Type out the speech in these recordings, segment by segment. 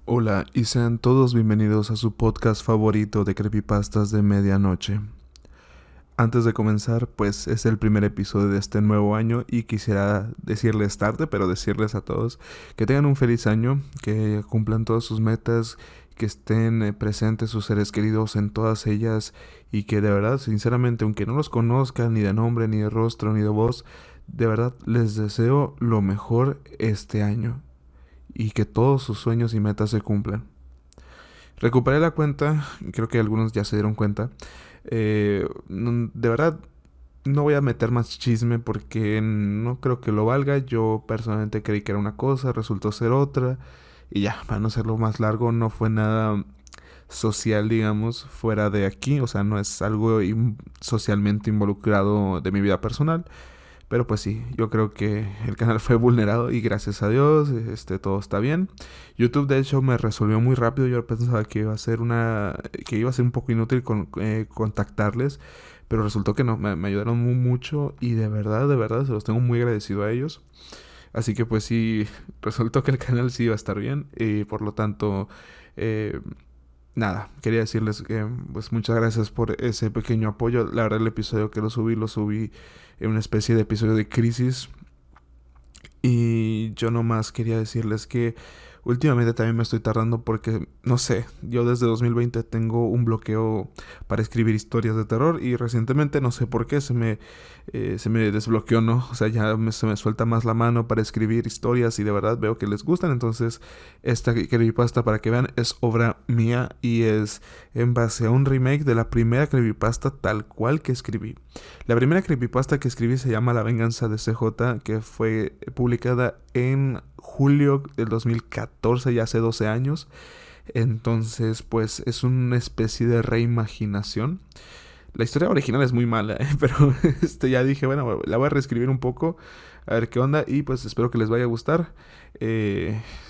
Hola y sean todos bienvenidos a su podcast favorito de creepypastas de medianoche. Antes de comenzar, pues es el primer episodio de este nuevo año y quisiera decirles tarde, pero decirles a todos que tengan un feliz año, que cumplan todas sus metas, que estén presentes sus seres queridos en todas ellas y que de verdad, sinceramente, aunque no los conozcan ni de nombre, ni de rostro, ni de voz, de verdad les deseo lo mejor este año y que todos sus sueños y metas se cumplan. Recuperé la cuenta, creo que algunos ya se dieron cuenta. De verdad, no voy a meter más chisme porque no creo que lo valga. Yo personalmente creí que era una cosa, resultó ser otra. Y ya, para no hacerlo más largo, no fue nada social, digamos, fuera de aquí. O sea, no es algo socialmente involucrado de mi vida personal. Pero pues sí, yo creo que el canal fue vulnerado y gracias a Dios, todo está bien. YouTube de hecho me resolvió muy rápido. Yo pensaba que iba a ser que iba a ser un poco inútil contactarles, pero resultó que no, me ayudaron mucho y de verdad, se los tengo muy agradecido a ellos. Así que pues sí, resultó que el canal sí iba a estar bien y por lo tanto, eh, nada, quería decirles que pues muchas gracias por ese pequeño apoyo. La verdad el episodio que lo subí en una especie de episodio de crisis. Y yo nomás quería decirles que últimamente también me estoy tardando porque, no sé, yo desde 2020 tengo un bloqueo para escribir historias de terror y recientemente no sé por qué se me desbloqueó, ¿no? O sea, se me suelta más la mano para escribir historias y de verdad veo que les gustan. Entonces, esta creepypasta, para que vean, es obra mía y es en base a un remake de la primera creepypasta tal cual que escribí. La primera creepypasta que escribí se llama La venganza de CJ, que fue publicada en julio del 2014, ya hace 12 años. Entonces, pues es una especie de reimaginación. La historia original es muy mala, pero ya dije, bueno, la voy a reescribir un poco, a ver qué onda, y pues espero que les vaya a gustar.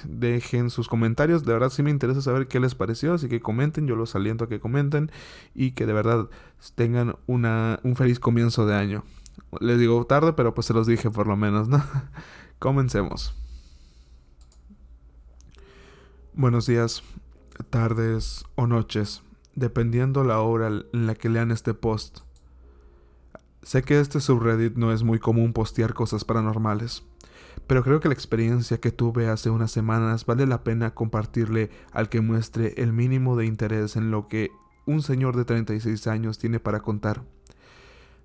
Dejen sus comentarios, de verdad sí me interesa saber qué les pareció, así que comenten, yo los aliento a que comenten y que de verdad tengan un feliz comienzo de año. Les digo tarde, pero pues se los dije por lo menos, ¿no? Comencemos. Buenos días, tardes o noches, dependiendo la hora en la que lean este post. Sé que este subreddit no es muy común postear cosas paranormales, pero creo que la experiencia que tuve hace unas semanas vale la pena compartirle al que muestre el mínimo de interés en lo que un señor de 36 años tiene para contar.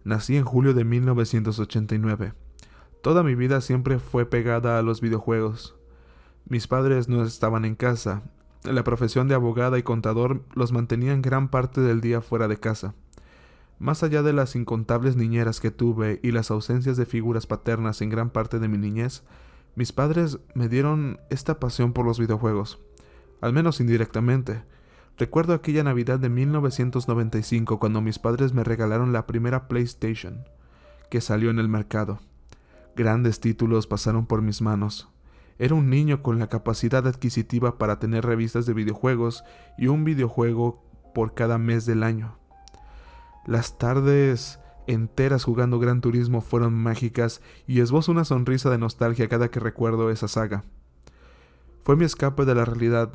Nací en julio de 1989. Toda mi vida siempre fue pegada a los videojuegos. Mis padres no estaban en casa. La profesión de abogada y contador los mantenían gran parte del día fuera de casa. Más allá de las incontables niñeras que tuve y las ausencias de figuras paternas en gran parte de mi niñez, mis padres me dieron esta pasión por los videojuegos, al menos indirectamente. Recuerdo aquella Navidad de 1995 cuando mis padres me regalaron la primera PlayStation que salió en el mercado. Grandes títulos pasaron por mis manos. Era un niño con la capacidad adquisitiva para tener revistas de videojuegos y un videojuego por cada mes del año. Las tardes enteras jugando Gran Turismo fueron mágicas y esbozo una sonrisa de nostalgia cada que recuerdo esa saga. Fue mi escape de la realidad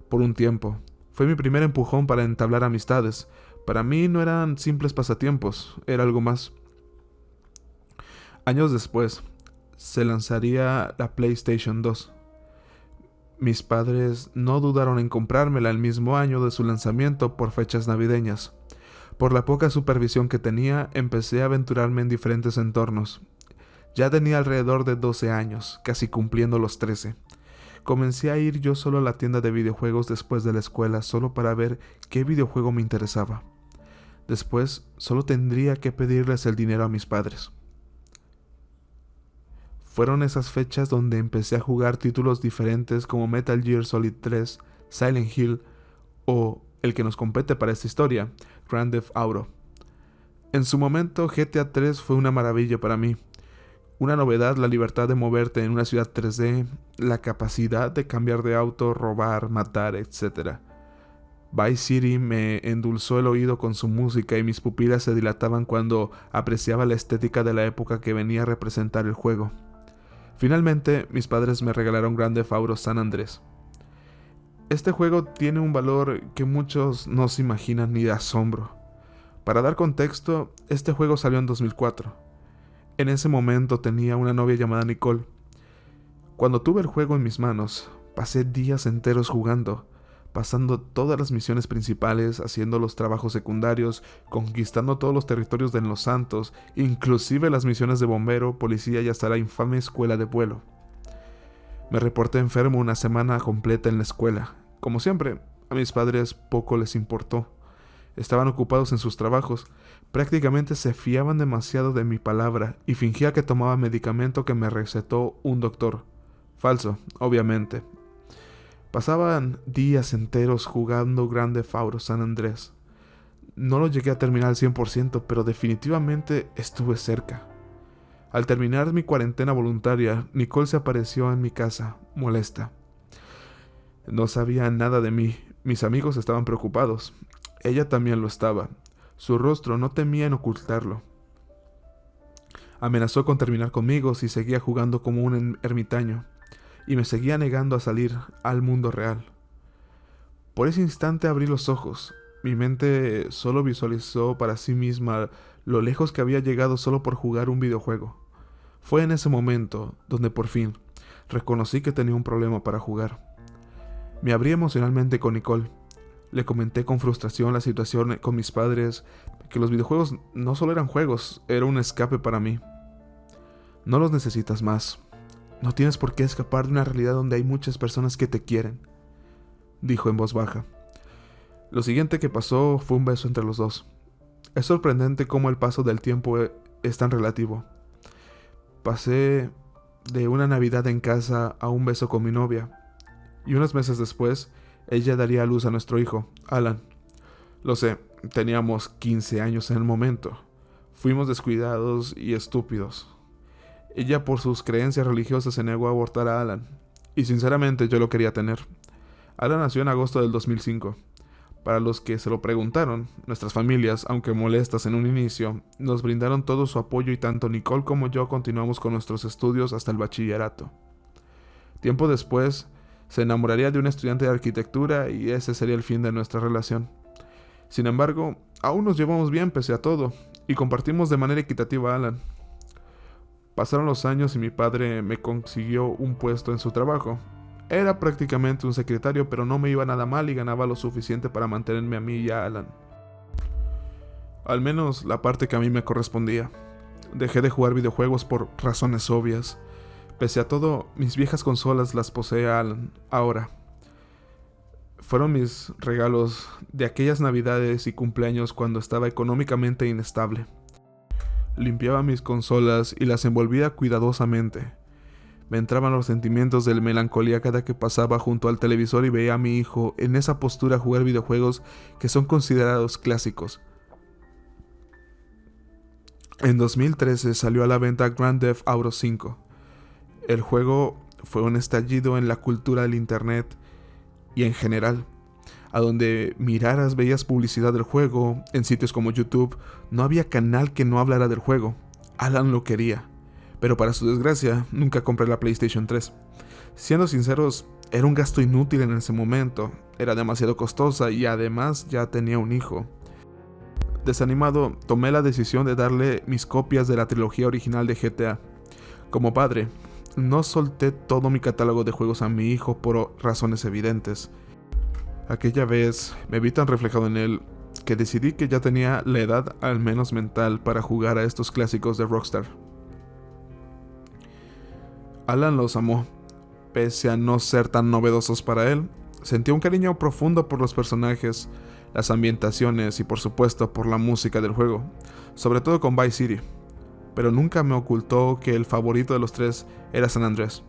por un tiempo. Fue mi primer empujón para entablar amistades. Para mí no eran simples pasatiempos, era algo más. Años después, se lanzaría la PlayStation 2. Mis padres no dudaron en comprármela el mismo año de su lanzamiento por fechas navideñas. Por la poca supervisión que tenía, empecé a aventurarme en diferentes entornos. Ya tenía alrededor de 12 años, casi cumpliendo los 13. Comencé a ir yo solo a la tienda de videojuegos después de la escuela solo para ver qué videojuego me interesaba. Después, solo tendría que pedirles el dinero a mis padres. Fueron esas fechas donde empecé a jugar títulos diferentes como Metal Gear Solid 3, Silent Hill o el que nos compete para esta historia, Grand Theft Auto. En su momento, GTA 3 fue una maravilla para mí. Una novedad, la libertad de moverte en una ciudad 3D, la capacidad de cambiar de auto, robar, matar, etc. Vice City me endulzó el oído con su música y mis pupilas se dilataban cuando apreciaba la estética de la época que venía a representar el juego. Finalmente, mis padres me regalaron Grand Theft Auto San Andrés. Este juego tiene un valor que muchos no se imaginan ni de asombro. Para dar contexto, este juego salió en 2004. En ese momento tenía una novia llamada Nicole. Cuando tuve el juego en mis manos, pasé días enteros jugando, pasando todas las misiones principales, haciendo los trabajos secundarios, conquistando todos los territorios de Los Santos, inclusive las misiones de bombero, policía y hasta la infame escuela de vuelo. Me reporté enfermo una semana completa en la escuela. Como siempre, a mis padres poco les importó. Estaban ocupados en sus trabajos, prácticamente se fiaban demasiado de mi palabra y fingía que tomaba medicamento que me recetó un doctor. Falso, obviamente. Pasaban días enteros jugando Grand Theft Auto San Andrés. No lo llegué a terminar al 100%, pero definitivamente estuve cerca. Al terminar mi cuarentena voluntaria, Nicole se apareció en mi casa, molesta. No sabía nada de mí, mis amigos estaban preocupados. Ella también lo estaba. Su rostro no temía en ocultarlo. Amenazó con terminar conmigo si seguía jugando como un ermitaño, y me seguía negando a salir al mundo real. Por ese instante abrí los ojos. Mi mente solo visualizó para sí misma lo lejos que había llegado solo por jugar un videojuego. Fue en ese momento donde por fin reconocí que tenía un problema para jugar. Me abrí emocionalmente con Nicole. Le comenté con frustración la situación con mis padres, que los videojuegos no solo eran juegos, era un escape para mí. No los necesitas más. No tienes por qué escapar de una realidad donde hay muchas personas que te quieren, dijo en voz baja. Lo siguiente que pasó fue un beso entre los dos. Es sorprendente cómo el paso del tiempo es tan relativo. Pasé de una Navidad en casa a un beso con mi novia, y unos meses después, ella daría a luz a nuestro hijo, Alan. Lo sé, teníamos 15 años en el momento. Fuimos descuidados y estúpidos. Ella por sus creencias religiosas se negó a abortar a Alan, y sinceramente yo lo quería tener. Alan nació en agosto del 2005. Para los que se lo preguntaron, nuestras familias, aunque molestas en un inicio, nos brindaron todo su apoyo y tanto Nicole como yo continuamos con nuestros estudios hasta el bachillerato. Tiempo después, se enamoraría de un estudiante de arquitectura y ese sería el fin de nuestra relación. Sin embargo, aún nos llevamos bien pese a todo, y compartimos de manera equitativa a Alan. Pasaron los años y mi padre me consiguió un puesto en su trabajo. Era prácticamente un secretario, pero no me iba nada mal y ganaba lo suficiente para mantenerme a mí y a Alan. Al menos la parte que a mí me correspondía. Dejé de jugar videojuegos por razones obvias. Pese a todo, mis viejas consolas las posee Alan ahora. Fueron mis regalos de aquellas navidades y cumpleaños cuando estaba económicamente inestable. Limpiaba mis consolas y las envolvía cuidadosamente. Me entraban los sentimientos de melancolía cada que pasaba junto al televisor y veía a mi hijo en esa postura jugar videojuegos que son considerados clásicos. En 2013 salió a la venta Grand Theft Auto 5. El juego fue un estallido en la cultura del internet y en general. A donde miraras veías publicidad del juego, en sitios como YouTube, no había canal que no hablara del juego. Alan lo quería, pero para su desgracia, nunca compré la PlayStation 3. Siendo sinceros, era un gasto inútil en ese momento, era demasiado costosa y además ya tenía un hijo. Desanimado, tomé la decisión de darle mis copias de la trilogía original de GTA. Como padre, no solté todo mi catálogo de juegos a mi hijo por razones evidentes. Aquella vez me vi tan reflejado en él que decidí que ya tenía la edad al menos mental para jugar a estos clásicos de Rockstar. Alan los amó, pese a no ser tan novedosos para él. Sentía un cariño profundo por los personajes, las ambientaciones y por supuesto por la música del juego, sobre todo con Vice City, pero nunca me ocultó que el favorito de los tres era San Andrés.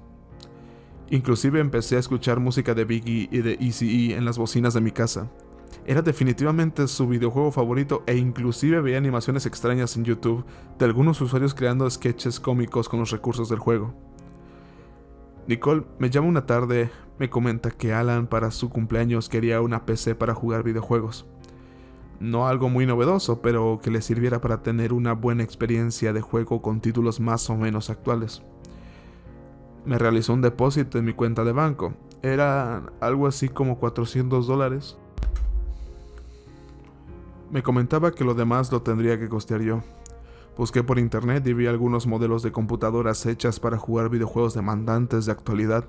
Inclusive empecé a escuchar música de Biggie y de Eazy-E en las bocinas de mi casa. Era definitivamente su videojuego favorito e inclusive veía animaciones extrañas en YouTube de algunos usuarios creando sketches cómicos con los recursos del juego. Nicole me llama una tarde, me comenta que Alan para su cumpleaños quería una PC para jugar videojuegos. No algo muy novedoso, pero que le sirviera para tener una buena experiencia de juego con títulos más o menos actuales. Me realizó un depósito en mi cuenta de banco, Era algo así como $400. Me comentaba que lo demás lo tendría que costear yo. Busqué por internet y vi algunos modelos de computadoras hechas para jugar videojuegos demandantes de actualidad.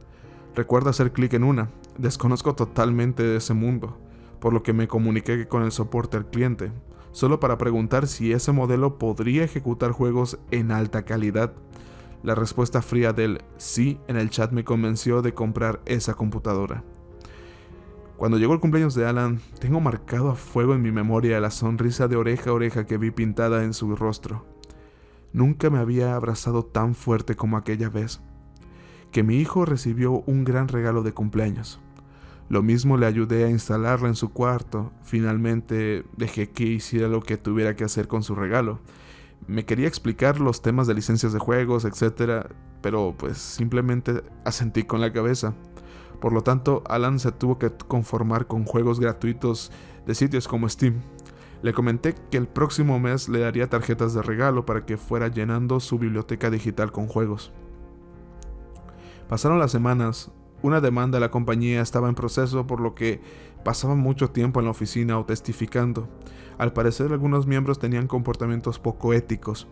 Recuerdo hacer clic en una. Desconozco totalmente de ese mundo, por lo que me comuniqué con el soporte al cliente, solo para preguntar si ese modelo podría ejecutar juegos en alta calidad. La respuesta fría del sí en el chat me convenció de comprar esa computadora. Cuando llegó el cumpleaños de Alan, tengo marcado a fuego en mi memoria la sonrisa de oreja a oreja que vi pintada en su rostro. Nunca me había abrazado tan fuerte como aquella vez. Que mi hijo recibió un gran regalo de cumpleaños. Lo mismo le ayudé a instalarla en su cuarto. Finalmente dejé que hiciera lo que tuviera que hacer con su regalo. Me quería explicar los temas de licencias de juegos, etc., pero pues simplemente asentí con la cabeza. Por lo tanto, Alan se tuvo que conformar con juegos gratuitos de sitios como Steam. Le comenté que el próximo mes le daría tarjetas de regalo para que fuera llenando su biblioteca digital con juegos. Pasaron las semanas. Una demanda a la compañía estaba en proceso, por lo que pasaba mucho tiempo en la oficina o testificando. Al parecer, algunos miembros tenían comportamientos poco éticos.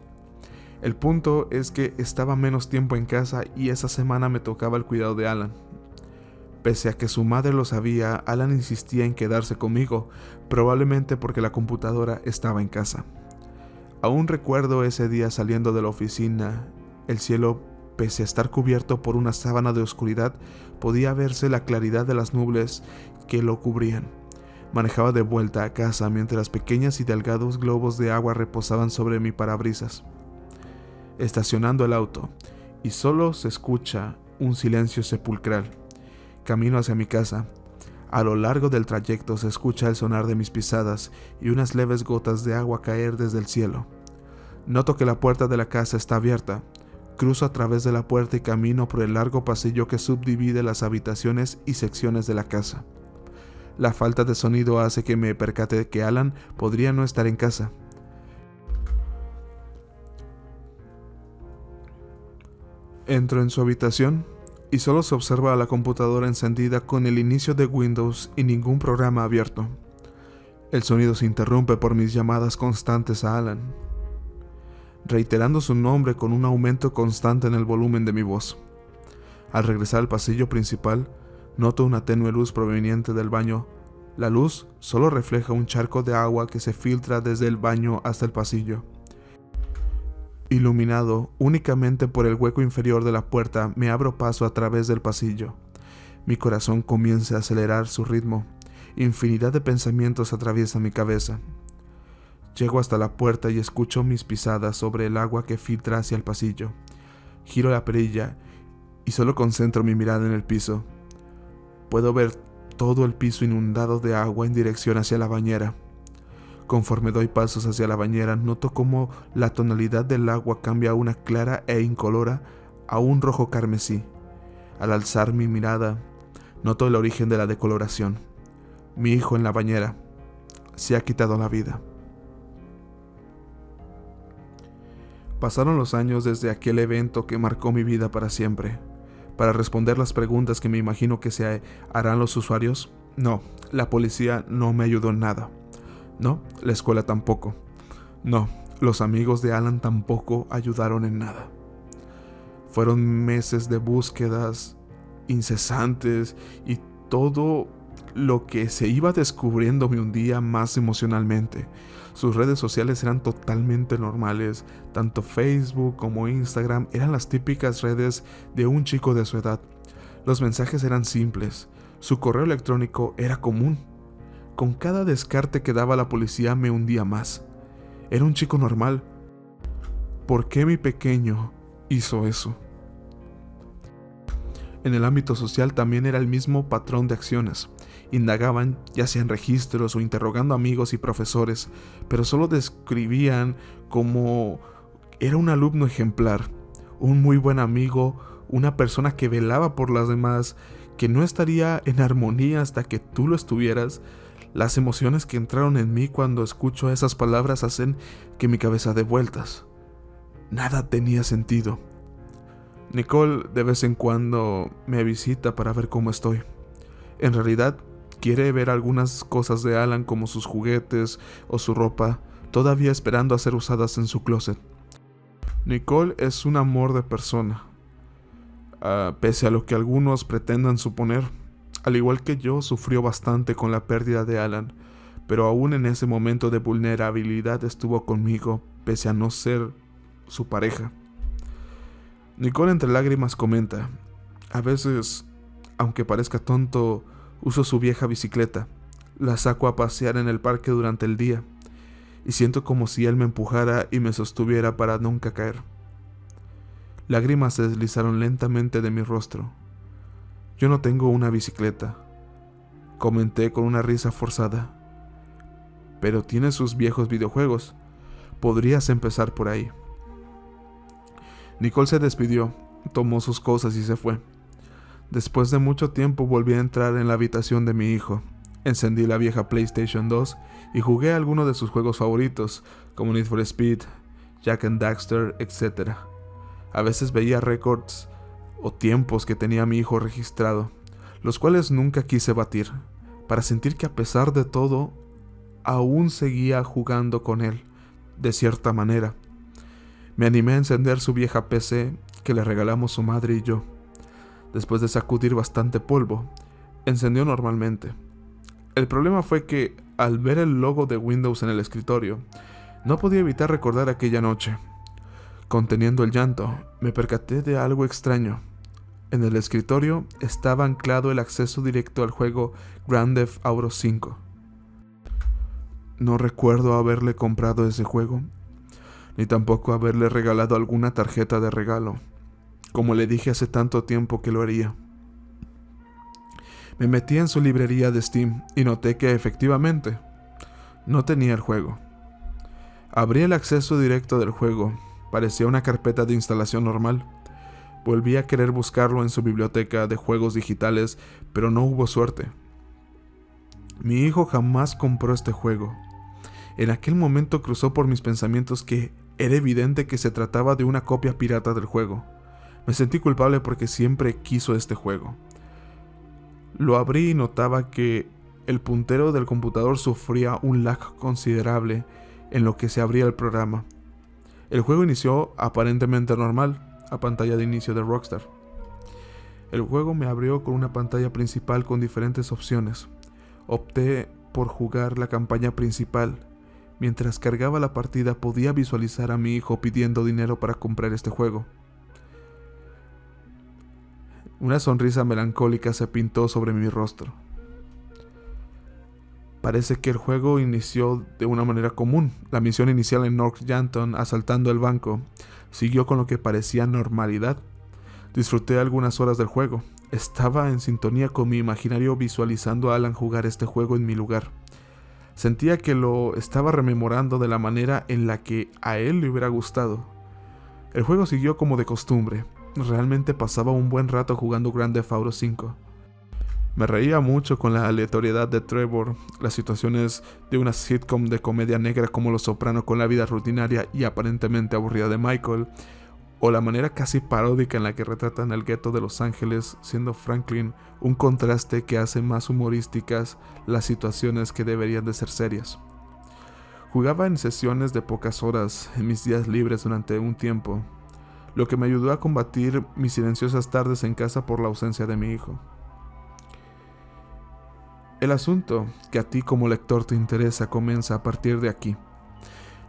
El punto es que estaba menos tiempo en casa y esa semana me tocaba el cuidado de Alan. Pese a que su madre lo sabía, Alan insistía en quedarse conmigo, probablemente porque la computadora estaba en casa. Aún recuerdo ese día saliendo de la oficina. El cielo, pese a estar cubierto por una sábana de oscuridad, podía verse la claridad de las nubes que lo cubrían. Manejaba de vuelta a casa mientras pequeños y delgados globos de agua reposaban sobre mi parabrisas. Estacionando el auto, y solo se escucha un silencio sepulcral. Camino hacia mi casa. A lo largo del trayecto se escucha el sonar de mis pisadas y unas leves gotas de agua caer desde el cielo. Noto que la puerta de la casa está abierta. Cruzo a través de la puerta y camino por el largo pasillo que subdivide las habitaciones y secciones de la casa. La falta de sonido hace que me percate de que Alan podría no estar en casa. Entro en su habitación y solo se observa la computadora encendida con el inicio de Windows y ningún programa abierto. El sonido se interrumpe por mis llamadas constantes a Alan, reiterando su nombre con un aumento constante en el volumen de mi voz. Al regresar al pasillo principal, noto una tenue luz proveniente del baño. La luz solo refleja un charco de agua que se filtra desde el baño hasta el pasillo. Iluminado únicamente por el hueco inferior de la puerta, me abro paso a través del pasillo. Mi corazón comienza a acelerar su ritmo. Infinidad de pensamientos atraviesan mi cabeza. Llego hasta la puerta y escucho mis pisadas sobre el agua que filtra hacia el pasillo. Giro la perilla y solo concentro mi mirada en el piso. Puedo ver todo el piso inundado de agua en dirección hacia la bañera. Conforme doy pasos hacia la bañera, noto cómo la tonalidad del agua cambia a una clara e incolora a un rojo carmesí. Al alzar mi mirada, noto el origen de la decoloración. Mi hijo en la bañera se ha quitado la vida. Pasaron los años desde aquel evento que marcó mi vida para siempre. Para responder las preguntas que me imagino que se harán los usuarios, no, la policía no me ayudó en nada. No, la escuela tampoco. No, los amigos de Alan tampoco ayudaron en nada. Fueron meses de búsquedas incesantes y todo lo que se iba descubriendo me hundía más emocionalmente. Sus redes sociales eran totalmente normales. Tanto Facebook como Instagram eran las típicas redes de un chico de su edad. Los mensajes eran simples. Su correo electrónico era común. Con cada descarte que daba la policía me hundía más. Era un chico normal. ¿Por qué mi pequeño hizo eso? En el ámbito social también era el mismo patrón de acciones. Indagaban, ya sea en registros o interrogando amigos y profesores, pero solo describían como era un alumno ejemplar, un muy buen amigo, una persona que velaba por las demás, que no estaría en armonía hasta que tú lo estuvieras. Las emociones que entraron en mí cuando escucho esas palabras hacen que mi cabeza dé vueltas. Nada tenía sentido. Nicole de vez en cuando me visita para ver cómo estoy. En realidad, quiere ver algunas cosas de Alan como sus juguetes o su ropa, todavía esperando a ser usadas en su closet. Nicole es un amor de persona, pese a lo que algunos pretendan suponer. Al igual que yo, sufrió bastante con la pérdida de Alan, pero aún en ese momento de vulnerabilidad estuvo conmigo, pese a no ser su pareja. Nicole entre lágrimas comenta: a veces, aunque parezca tonto, uso su vieja bicicleta, la saco a pasear en el parque durante el día, y siento como si él me empujara y me sostuviera para nunca caer. Lágrimas se deslizaron lentamente de mi rostro. Yo no tengo una bicicleta, comenté con una risa forzada. Pero tiene sus viejos videojuegos. Podrías empezar por ahí. Nicole se despidió, tomó sus cosas y se fue. Después de mucho tiempo volví a entrar en la habitación de mi hijo. Encendí la vieja PlayStation 2 y jugué algunos de sus juegos favoritos, como Need for Speed, Jak and Daxter, etc. A veces veía récords o tiempos que tenía mi hijo registrado, los cuales nunca quise batir, para sentir que a pesar de todo, aún seguía jugando con él, de cierta manera. Me animé a encender su vieja PC que le regalamos su madre y yo. Después de sacudir bastante polvo, encendió normalmente. El problema fue que, al ver el logo de Windows en el escritorio, no podía evitar recordar aquella noche. Conteniendo el llanto, me percaté de algo extraño. En el escritorio estaba anclado el acceso directo al juego Grand Theft Auto 5. No recuerdo haberle comprado ese juego, ni tampoco haberle regalado alguna tarjeta de regalo, como le dije hace tanto tiempo que lo haría. Me metí en su librería de Steam y noté que efectivamente no tenía el juego. Abrí el acceso directo del juego, parecía una carpeta de instalación normal. Volví a querer buscarlo en su biblioteca de juegos digitales, pero no hubo suerte. Mi hijo jamás compró este juego. En aquel momento cruzó por mis pensamientos que era evidente que se trataba de una copia pirata del juego. Me sentí culpable porque siempre quiso este juego. Lo abrí y notaba que el puntero del computador sufría un lag considerable en lo que se abría el programa. El juego inició aparentemente normal, a pantalla de inicio de Rockstar. El juego me abrió con una pantalla principal con diferentes opciones. Opté por jugar la campaña principal. Mientras cargaba la partida podía visualizar a mi hijo pidiendo dinero para comprar este juego. Una sonrisa melancólica se pintó sobre mi rostro. Parece que el juego inició de una manera común. La misión inicial en North Yankton, asaltando el banco, siguió con lo que parecía normalidad. Disfruté algunas horas del juego. Estaba en sintonía con mi imaginario visualizando a Alan jugar este juego en mi lugar. Sentía que lo estaba rememorando de la manera en la que a él le hubiera gustado. El juego siguió como de costumbre. Realmente pasaba un buen rato jugando Grand Theft Auto 5. Me reía mucho con la aleatoriedad de Trevor, las situaciones de una sitcom de comedia negra como Los Soprano con la vida rutinaria y aparentemente aburrida de Michael, o la manera casi paródica en la que retratan el gueto de Los Ángeles, siendo Franklin un contraste que hace más humorísticas las situaciones que deberían de ser serias. Jugaba en sesiones de pocas horas en mis días libres durante un tiempo, lo que me ayudó a combatir mis silenciosas tardes en casa por la ausencia de mi hijo. El asunto que a ti como lector te interesa comienza a partir de aquí.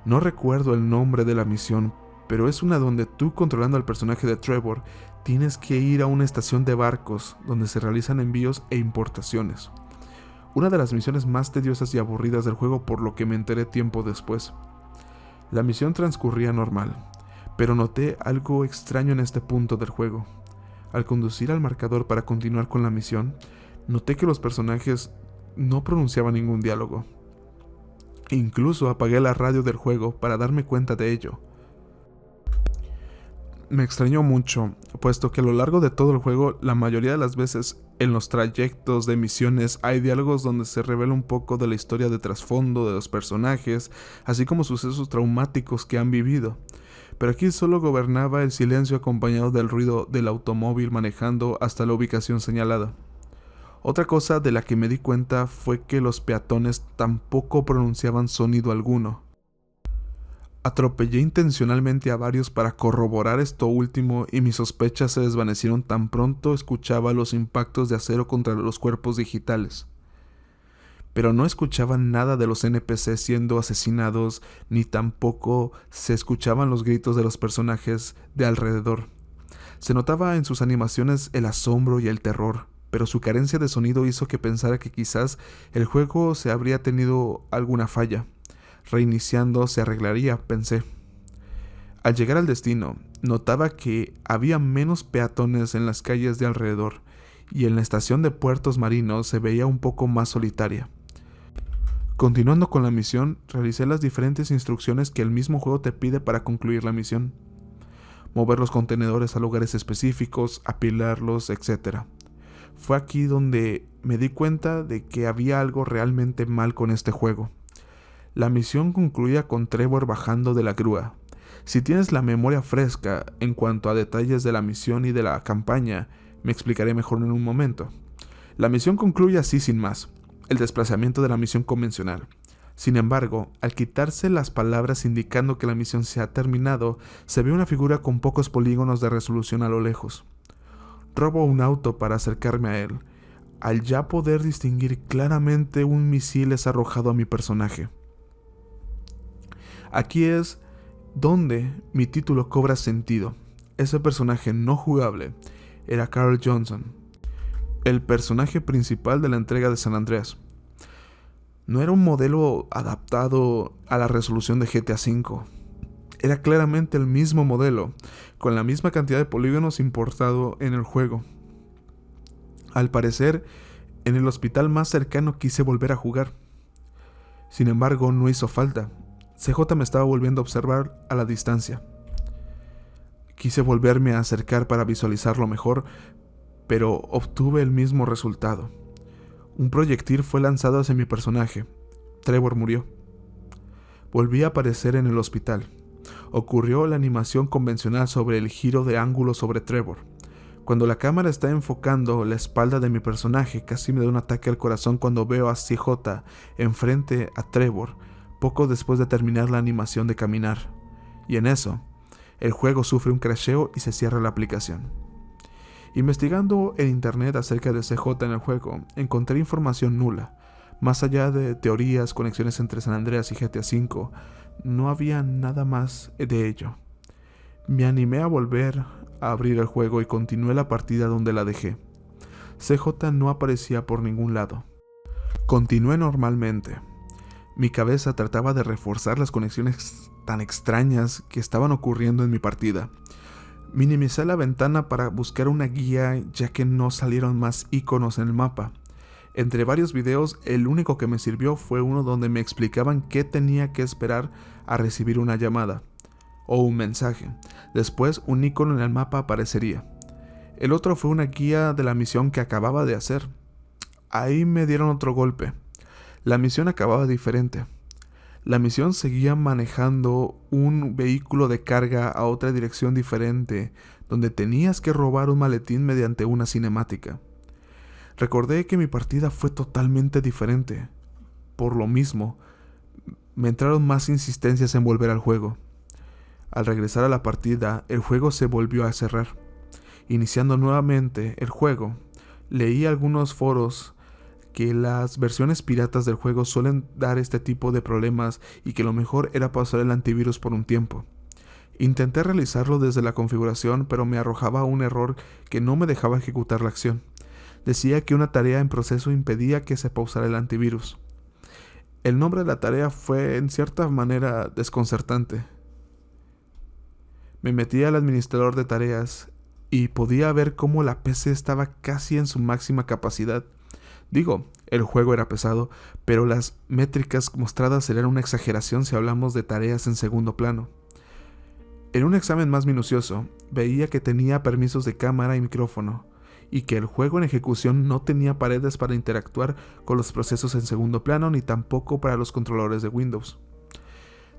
No recuerdo el nombre de la misión, pero es una donde tú, controlando al personaje de Trevor, tienes que ir a una estación de barcos donde se realizan envíos e importaciones. Una de las misiones más tediosas y aburridas del juego, por lo que me enteré tiempo después. La misión transcurría normal, pero noté algo extraño en este punto del juego. Al conducir al marcador para continuar con la misión, noté que los personajes no pronunciaban ningún diálogo. Incluso apagué la radio del juego para darme cuenta de ello. Me extrañó mucho, puesto que a lo largo de todo el juego, la mayoría de las veces en los trayectos de misiones hay diálogos donde se revela un poco de la historia de trasfondo de los personajes, así como sucesos traumáticos que han vivido. pero aquí solo gobernaba el silencio acompañado del ruido del automóvil manejando hasta la ubicación señalada. Otra cosa de la que me di cuenta fue que los peatones tampoco pronunciaban sonido alguno. Atropellé intencionalmente a varios para corroborar esto último y mis sospechas se desvanecieron tan pronto escuchaba los impactos de acero contra los cuerpos digitales. Pero no escuchaba nada de los NPC siendo asesinados, ni tampoco se escuchaban los gritos de los personajes de alrededor. Se notaba en sus animaciones el asombro y el terror, pero su carencia de sonido hizo que pensara que quizás el juego se habría tenido alguna falla. Reiniciando se arreglaría, pensé. Al llegar al destino, notaba que había menos peatones en las calles de alrededor, y en la estación de Puertos Marinos se veía un poco más solitaria. Continuando con la misión, realicé las diferentes instrucciones que el mismo juego te pide para concluir la misión. Mover los contenedores a lugares específicos, apilarlos, etc. Fue aquí donde me di cuenta de que había algo realmente mal con este juego. La misión concluía con Trevor bajando de la grúa. Si tienes la memoria fresca en cuanto a detalles de la misión y de la campaña, me explicaré mejor en un momento. La misión concluye así sin más, el desplazamiento de la misión convencional. Sin embargo, al quitarse las palabras indicando que la misión se ha terminado, se ve una figura con pocos polígonos de resolución a lo lejos. Robo un auto para acercarme a él. Al ya poder distinguir claramente un misil es arrojado a mi personaje. Aquí es donde mi título cobra sentido. Ese personaje no jugable era Carl Johnson, el personaje principal de la entrega de San Andreas. No era un modelo adaptado a la resolución de GTA V. Era claramente el mismo modelo, con la misma cantidad de polígonos importado en el juego. Al parecer, en el hospital más cercano quise volver a jugar. Sin embargo, no hizo falta. CJ me estaba volviendo a observar a la distancia. Quise volverme a acercar para visualizarlo mejor, pero obtuve el mismo resultado. Un proyectil fue lanzado hacia mi personaje. Trevor murió. Volví a aparecer en el hospital. Ocurrió la animación convencional sobre el giro de ángulo sobre Trevor. Cuando la cámara está enfocando la espalda de mi personaje, casi me da un ataque al corazón cuando veo a CJ enfrente a Trevor, poco después de terminar la animación de caminar. Y en eso, el juego sufre un crasheo y se cierra la aplicación. Investigando en internet acerca de CJ en el juego, encontré información nula. Más allá de teorías, conexiones entre San Andreas y GTA V, no había nada más de ello. Me animé a volver a abrir el juego y continué la partida donde la dejé. CJ no aparecía por ningún lado. Continué normalmente. Mi cabeza trataba de reforzar las conexiones tan extrañas que estaban ocurriendo en mi partida. Minimicé la ventana para buscar una guía ya que no salieron más iconos en el mapa. Entre varios videos, el único que me sirvió fue uno donde me explicaban qué tenía que esperar a recibir una llamada o un mensaje. Después, un icono en el mapa aparecería. El otro fue una guía de la misión que acababa de hacer. Ahí me dieron otro golpe. La misión acababa diferente. La misión seguía manejando un vehículo de carga a otra dirección diferente, donde tenías que robar un maletín mediante una cinemática. Recordé que mi partida fue totalmente diferente. Por lo mismo, me entraron más insistencias en volver al juego. Al regresar a la partida, el juego se volvió a cerrar. Iniciando nuevamente el juego, leí algunos foros que las versiones piratas del juego suelen dar este tipo de problemas y que lo mejor era pasar el antivirus por un tiempo. Intenté realizarlo desde la configuración, pero me arrojaba un error que no me dejaba ejecutar la acción. Decía que una tarea en proceso impedía que se pausara el antivirus. El nombre de la tarea fue en cierta manera desconcertante. Me metí al administrador de tareas y podía ver cómo la PC estaba casi en su máxima capacidad. Digo, el juego era pesado, pero las métricas mostradas serían una exageración si hablamos de tareas en segundo plano. En un examen más minucioso, veía que tenía permisos de cámara y micrófono, y que el juego en ejecución no tenía paredes para interactuar con los procesos en segundo plano ni tampoco para los controladores de Windows.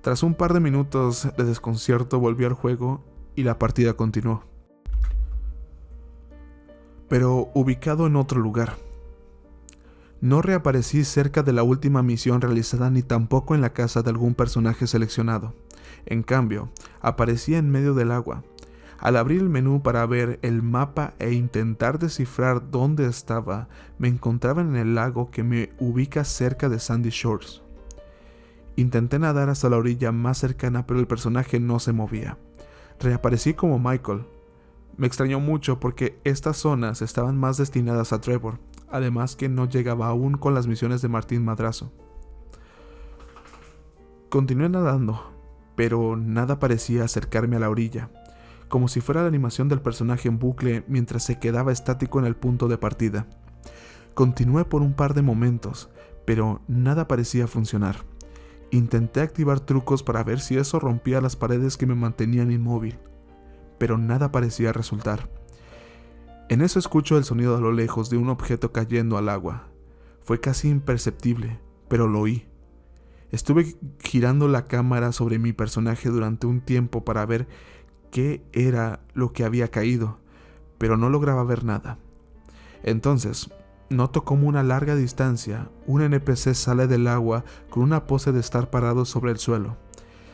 Tras un par de minutos de desconcierto volví al juego y la partida continuó, pero ubicado en otro lugar. No reaparecí cerca de la última misión realizada ni tampoco en la casa de algún personaje seleccionado. En cambio, aparecí en medio del agua. Al abrir el menú para ver el mapa e intentar descifrar dónde estaba, me encontraba en el lago que me ubica cerca de Sandy Shores. Intenté nadar hasta la orilla más cercana, pero el personaje no se movía. Reaparecí como Michael. Me extrañó mucho porque estas zonas estaban más destinadas a Trevor, además que no llegaba aún con las misiones de Martín Madrazo. Continué nadando, pero nada parecía acercarme a la orilla, como si fuera la animación del personaje en bucle mientras se quedaba estático en el punto de partida. Continué por un par de momentos, pero nada parecía funcionar. Intenté activar trucos para ver si eso rompía las paredes que me mantenían inmóvil, pero nada parecía resultar. En eso escucho el sonido a lo lejos de un objeto cayendo al agua. Fue casi imperceptible, pero lo oí. Estuve girando la cámara sobre mi personaje durante un tiempo para ver qué era lo que había caído, pero no lograba ver nada. Entonces, noto cómo a una larga distancia, un NPC sale del agua con una pose de estar parado sobre el suelo.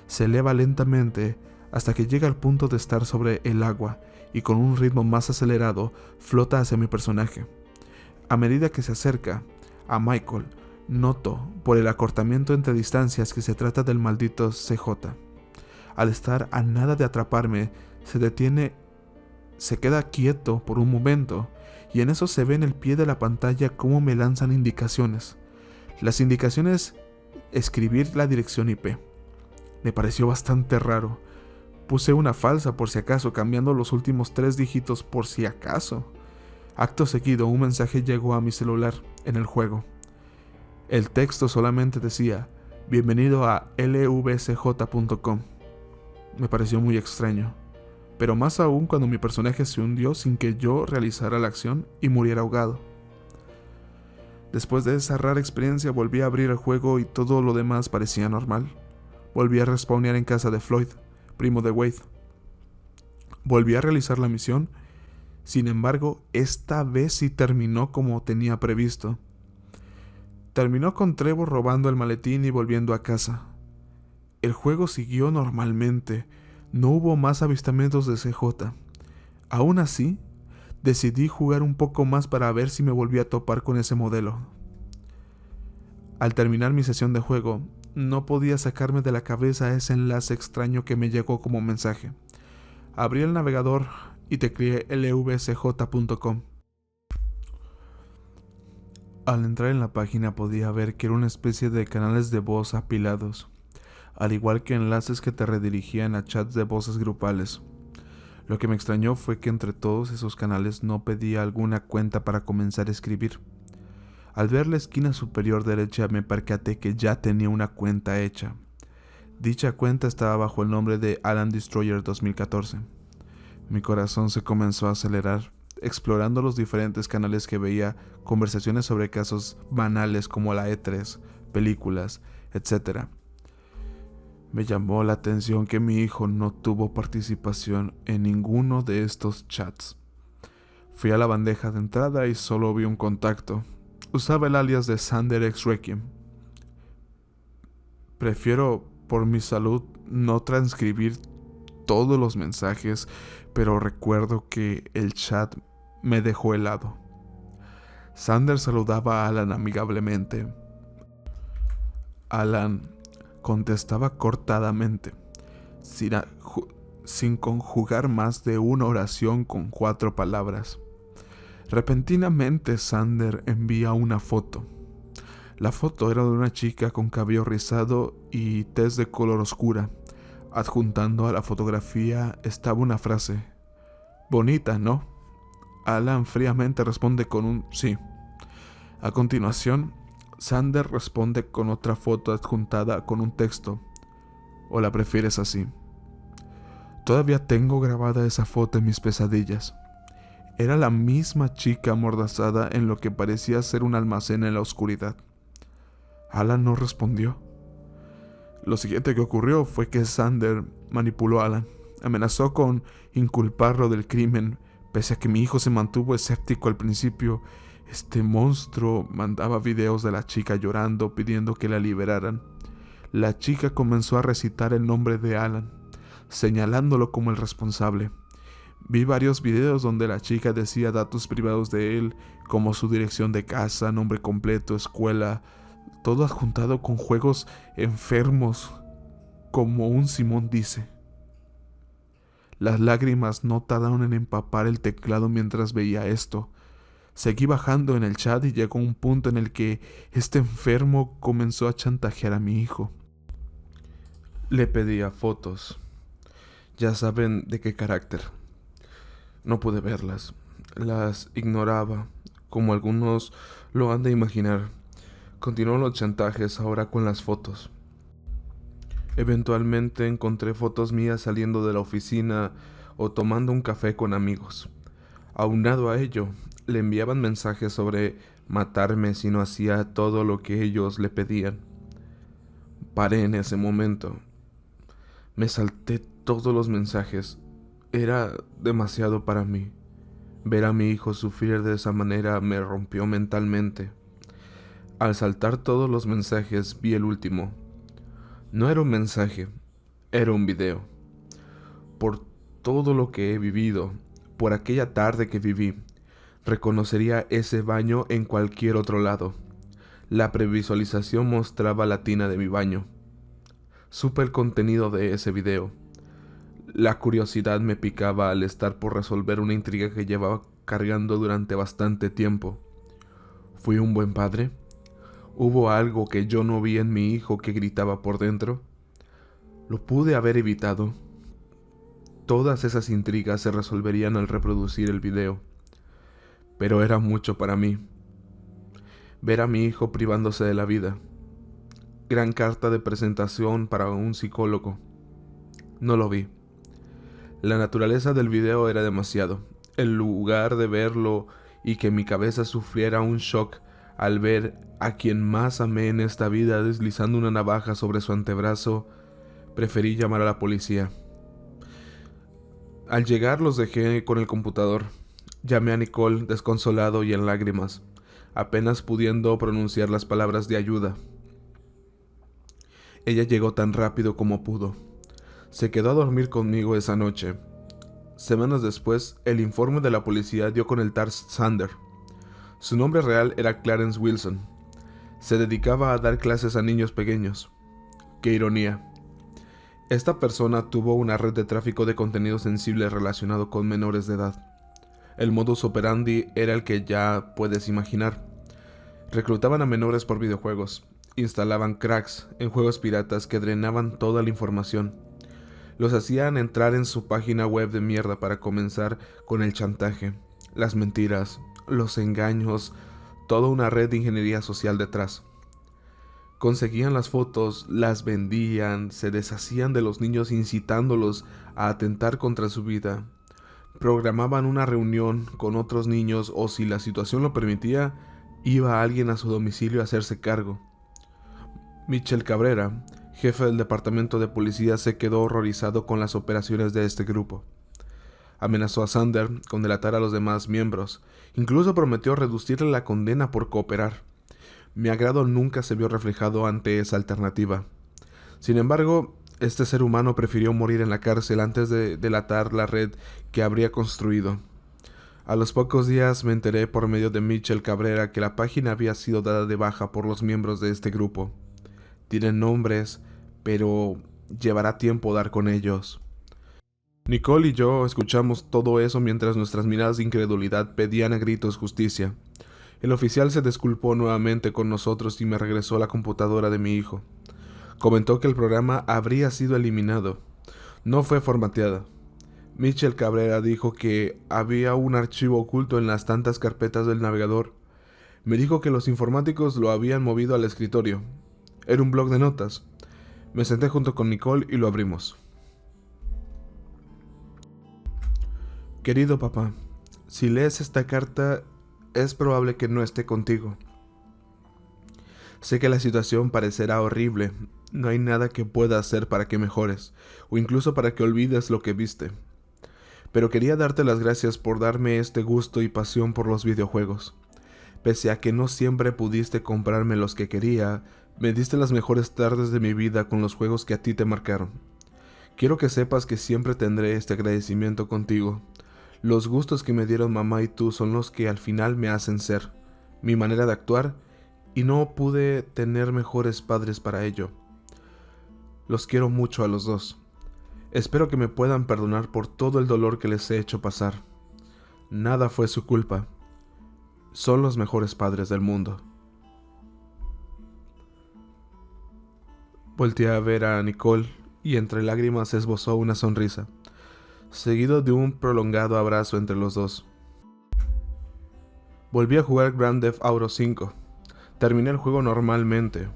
Se eleva lentamente hasta que llega al punto de estar sobre el agua y con un ritmo más acelerado flota hacia mi personaje. A medida que se acerca a Michael, noto por el acortamiento entre distancias que se trata del maldito CJ. Al estar a nada de atraparme, se detiene, se queda quieto por un momento y en eso se ve en el pie de la pantalla cómo me lanzan indicaciones. Las indicaciones: escribir la dirección IP. Me pareció bastante raro. Puse una falsa por si acaso, cambiando los últimos 3 dígitos por si acaso. Acto seguido, un mensaje llegó a mi celular en el juego. El texto solamente decía: bienvenido a lvcj.com. Me pareció muy extraño, pero más aún cuando mi personaje se hundió sin que yo realizara la acción y muriera ahogado. Después de esa rara experiencia volví a abrir el juego y todo lo demás parecía normal. Volví a respawnear en casa de Floyd, primo de Wade. Volví a realizar la misión. Sin embargo, esta vez sí terminó como tenía previsto. Terminó con Trevor robando el maletín y volviendo a casa. El juego siguió normalmente. No hubo más avistamientos de CJ. Aún así, decidí jugar un poco más para ver si me volvía a topar con ese modelo. Al terminar mi sesión de juego, no podía sacarme de la cabeza ese enlace extraño que me llegó como mensaje. Abrí el navegador y tecleé lvcj.com. Al entrar en la página podía ver que era una especie de canales de voz apilados, al igual que enlaces que te redirigían a chats de voces grupales. Lo que me extrañó fue que entre todos esos canales no pedía alguna cuenta para comenzar a escribir. Al ver la esquina superior derecha me percaté que ya tenía una cuenta hecha. Dicha cuenta estaba bajo el nombre de Alan Destroyer 2014. Mi corazón se comenzó a acelerar, explorando los diferentes canales que veía conversaciones sobre casos banales como la E3, películas, etc. Me llamó la atención que mi hijo no tuvo participación en ninguno de estos chats. Fui a la bandeja de entrada y solo vi un contacto. Usaba el alias de Sander X Requiem. Prefiero, por mi salud, no transcribir todos los mensajes, pero recuerdo que el chat me dejó helado. Sander saludaba a Alan amigablemente. Alan contestaba cortadamente, sin conjugar más de una oración con 4 palabras. Repentinamente Sander envía una foto. La foto era de una chica con cabello rizado y tez de color oscura. Adjuntando a la fotografía estaba una frase: bonita, ¿no? Alan fríamente responde con un sí. A continuación, Sander responde con otra foto adjuntada con un texto: ¿o la prefieres así? Todavía tengo grabada esa foto en mis pesadillas. Era la misma chica amordazada en lo que parecía ser un almacén en la oscuridad. Alan no respondió. Lo siguiente que ocurrió fue que Sander manipuló a Alan. Amenazó con inculparlo del crimen. Pese a que mi hijo se mantuvo escéptico al principio, este monstruo mandaba videos de la chica llorando pidiendo que la liberaran. La chica comenzó a recitar el nombre de Alan, señalándolo como el responsable. Vi varios videos donde la chica decía datos privados de él, como su dirección de casa, nombre completo, escuela, todo adjuntado con juegos enfermos, como un Simón dice. Las lágrimas no tardaron en empapar el teclado mientras veía esto. Seguí bajando en el chat y llegó un punto en el que este enfermo comenzó a chantajear a mi hijo. Le pedía fotos. Ya saben de qué carácter. No pude verlas. Las ignoraba, como algunos lo han de imaginar. Continuó los chantajes ahora con las fotos. Eventualmente encontré fotos mías saliendo de la oficina o tomando un café con amigos. Aunado a ello, le enviaban mensajes sobre matarme si no hacía todo lo que ellos le pedían. Paré en ese momento. Me salté todos los mensajes. Era demasiado para mí. Ver a mi hijo sufrir de esa manera me rompió mentalmente. Al saltar todos los mensajes, vi el último. No era un mensaje, era un video. Por todo lo que he vivido, por aquella tarde que viví, reconocería ese baño en cualquier otro lado. La previsualización mostraba la tina de mi baño. Supe el contenido de ese video. La curiosidad me picaba al estar por resolver una intriga que llevaba cargando durante bastante tiempo. ¿Fui un buen padre? ¿Hubo algo que yo no vi en mi hijo que gritaba por dentro? ¿Lo pude haber evitado? Todas esas intrigas se resolverían al reproducir el video. Pero era mucho para mí. Ver a mi hijo privándose de la vida. Gran carta de presentación para un psicólogo. No lo vi. La naturaleza del video era demasiado. En lugar de verlo y que mi cabeza sufriera un shock al ver a quien más amé en esta vida deslizando una navaja sobre su antebrazo, preferí llamar a la policía. Al llegar los dejé con el computador. Llamé a Nicole desconsolado y en lágrimas, apenas pudiendo pronunciar las palabras de ayuda. Ella llegó tan rápido como pudo. Se quedó a dormir conmigo esa noche. Semanas después, el informe de la policía dio con el tal Sander. Su nombre real era Clarence Wilson. Se dedicaba a dar clases a niños pequeños. ¡Qué ironía! Esta persona tuvo una red de tráfico de contenido sensible relacionado con menores de edad. El modus operandi era el que ya puedes imaginar. Reclutaban a menores por videojuegos. Instalaban cracks en juegos piratas que drenaban toda la información. Los hacían entrar en su página web de mierda para comenzar con el chantaje, las mentiras, los engaños, toda una red de ingeniería social detrás. Conseguían las fotos, las vendían, se deshacían de los niños incitándolos a atentar contra su vida. Programaban una reunión con otros niños o, si la situación lo permitía, iba alguien a su domicilio a hacerse cargo. Michel Cabrera, jefe del departamento de policía, se quedó horrorizado con las operaciones de este grupo. Amenazó a Sander con delatar a los demás miembros. Incluso prometió reducirle la condena por cooperar. Mi agrado nunca se vio reflejado ante esa alternativa. Sin embargo, este ser humano prefirió morir en la cárcel antes de delatar la red que habría construido. A los pocos días me enteré por medio de Michel Cabrera que la página había sido dada de baja por los miembros de este grupo. Tienen nombres, pero llevará tiempo dar con ellos. Nicole y yo escuchamos todo eso mientras nuestras miradas de incredulidad pedían a gritos justicia. El oficial se disculpó nuevamente con nosotros y me regresó la computadora de mi hijo. Comentó que el programa habría sido eliminado. No fue formateada. Michel Cabrera dijo que había un archivo oculto en las tantas carpetas del navegador. Me dijo que los informáticos lo habían movido al escritorio. Era un bloc de notas. Me senté junto con Nicole y lo abrimos. Querido papá, si lees esta carta, es probable que no esté contigo. Sé que la situación parecerá horrible. No hay nada que pueda hacer para que mejores, o incluso para que olvides lo que viste. Pero quería darte las gracias por darme este gusto y pasión por los videojuegos. Pese a que no siempre pudiste comprarme los que quería, me diste las mejores tardes de mi vida con los juegos que a ti te marcaron. Quiero que sepas que siempre tendré este agradecimiento contigo. Los gustos que me dieron mamá y tú son los que al final me hacen ser, mi manera de actuar, y no pude tener mejores padres para ello. Los quiero mucho a los dos. Espero que me puedan perdonar por todo el dolor que les he hecho pasar. Nada fue su culpa. Son los mejores padres del mundo. Volteé a ver a Nicole y entre lágrimas esbozó una sonrisa, seguido de un prolongado abrazo entre los dos. Volví a jugar Grand Theft Auto 5. Terminé el juego normalmente.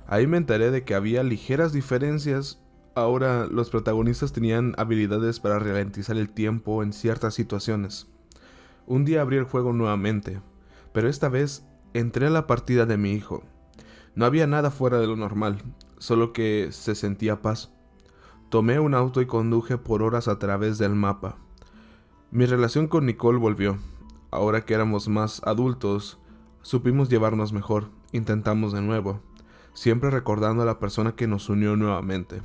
Ahí me enteré de que había ligeras diferencias. Ahora los protagonistas tenían habilidades para ralentizar el tiempo en ciertas situaciones. Un día abrí el juego nuevamente, pero esta vez entré a la partida de mi hijo. No había nada fuera de lo normal, solo que se sentía paz. Tomé un auto y conduje por horas a través del mapa. Mi relación con Nicole volvió. Ahora que éramos más adultos, supimos llevarnos mejor. Intentamos de nuevo, siempre recordando a la persona que nos unió nuevamente.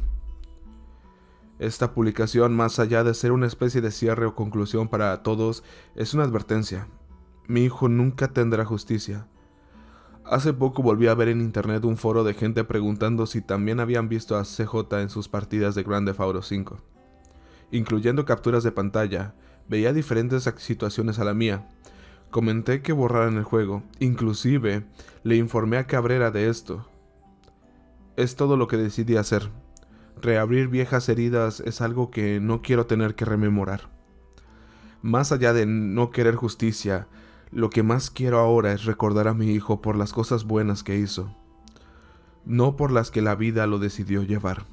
Esta publicación, más allá de ser una especie de cierre o conclusión para todos, es una advertencia. Mi hijo nunca tendrá justicia. Hace poco volví a ver en internet un foro de gente preguntando si también habían visto a CJ en sus partidas de Grand Theft Auto 5. Incluyendo capturas de pantalla, veía diferentes situaciones a la mía. Comenté que borraran el juego, inclusive le informé a Cabrera de esto. Es todo lo que decidí hacer. Reabrir viejas heridas es algo que no quiero tener que rememorar. Más allá de no querer justicia, lo que más quiero ahora es recordar a mi hijo por las cosas buenas que hizo, no por las que la vida lo decidió llevar.